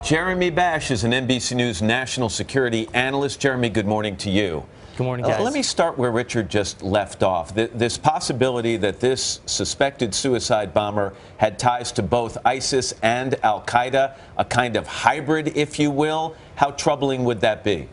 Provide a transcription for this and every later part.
Jeremy Bash is an NBC News national security analyst. Jeremy, good morning to you. Good morning, guys. Let me start where Richard just left off. This possibility that this suspected suicide bomber had ties to both ISIS and Al-Qaeda, a kind of hybrid, if you will. How troubling would that be?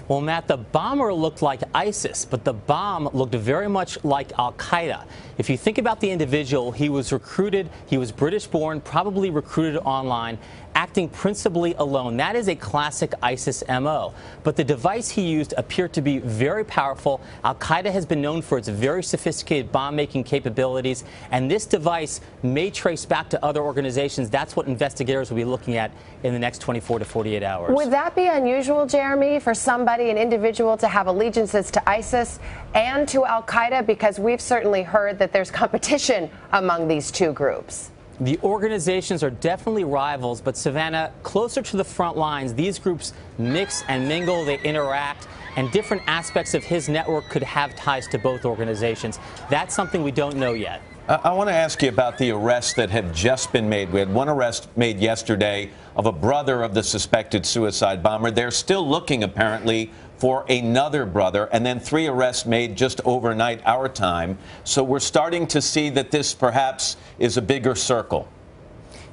Well, Matt, the bomber looked like ISIS, but the bomb looked very much like Al-Qaeda. If you think about the individual, he was recruited, he was British-born, probably recruited online, acting principally alone. That is a classic ISIS MO. But the device he used appeared to be very powerful. Al-Qaeda has been known for its very sophisticated bomb-making capabilities, and this device may trace back to other organizations. That's what investigators will be looking at in the next 24 to 48 hours. Would that be unusual, Jeremy, for somebody, an individual, to have allegiances to ISIS and to Al-Qaeda? Because we've certainly heard that there's competition among these two groups. The organizations are definitely rivals, but Savannah, closer to the front lines, these groups mix and mingle, they interact, and different aspects of his network could have ties to both organizations. That's something we don't know yet. I want to ask you about the arrests that have just been made. We had one arrest made yesterday of a brother of the suspected suicide bomber. They're still looking, apparently, for another brother, and then 3 arrests made just overnight our time. So we're starting to see that this perhaps is a bigger circle.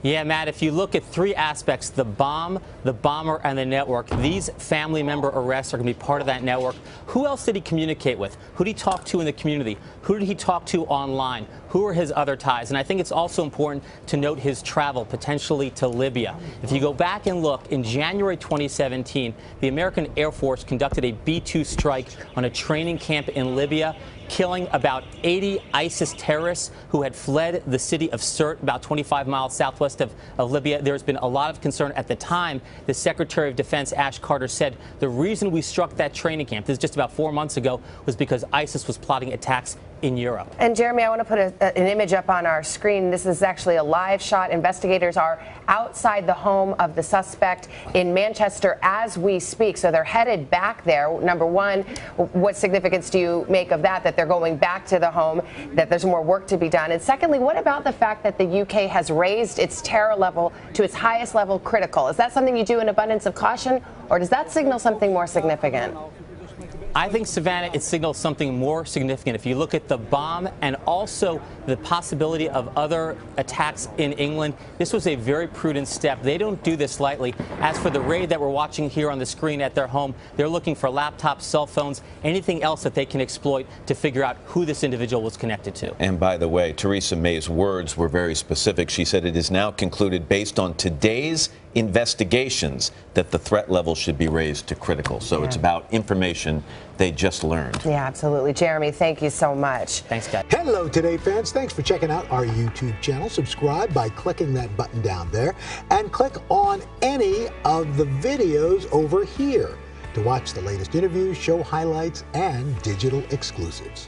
Yeah, Matt, if you look at 3 aspects, the bomb, the bomber, and the network, these family member arrests are going to be part of that network. Who else did he communicate with? Who did he talk to in the community? Who did he talk to online? Who are his other ties? And I think it's also important to note his travel, potentially to Libya. If you go back and look, in January 2017, the American Air Force conducted a B-2 strike on a training camp in Libya, killing about 80 ISIS terrorists who had fled the city of Sirte, about 25 miles southwest of Libya. There's been a lot of concern at the time. The Secretary of Defense, Ash Carter, said the reason we struck that training camp, this is just about 4 months ago, was because ISIS was plotting attacks in Europe. And Jeremy, I want to put an image up on our screen. This is actually a live shot. Investigators are outside the home of the suspect in Manchester as we speak. So they're headed back there. Number one, what significance do you make of that they're going back to the home, that there's more work to be done? And secondly, what about the fact that the UK has raised its terror level to its highest level, critical? Is that something you do in abundance of caution, or does that signal something more significant? I think, Savannah, it signals something more significant. If you look at the bomb and also the possibility of other attacks in England, this was a very prudent step. They don't do this lightly. As for the raid that we're watching here on the screen at their home, they're looking for laptops, cell phones, anything else that they can exploit to figure out who this individual was connected to. And by the way, Theresa May's words were very specific. She said it is now concluded, based on today's investigations, that the threat level should be raised to critical. So it's about information they just learned. Yeah, absolutely. Jeremy, thank you so much. Thanks, guys. Hello, Today fans. Thanks for checking out our YouTube channel. Subscribe by clicking that button down there and click on any of the videos over here to watch the latest interviews, show highlights, and digital exclusives.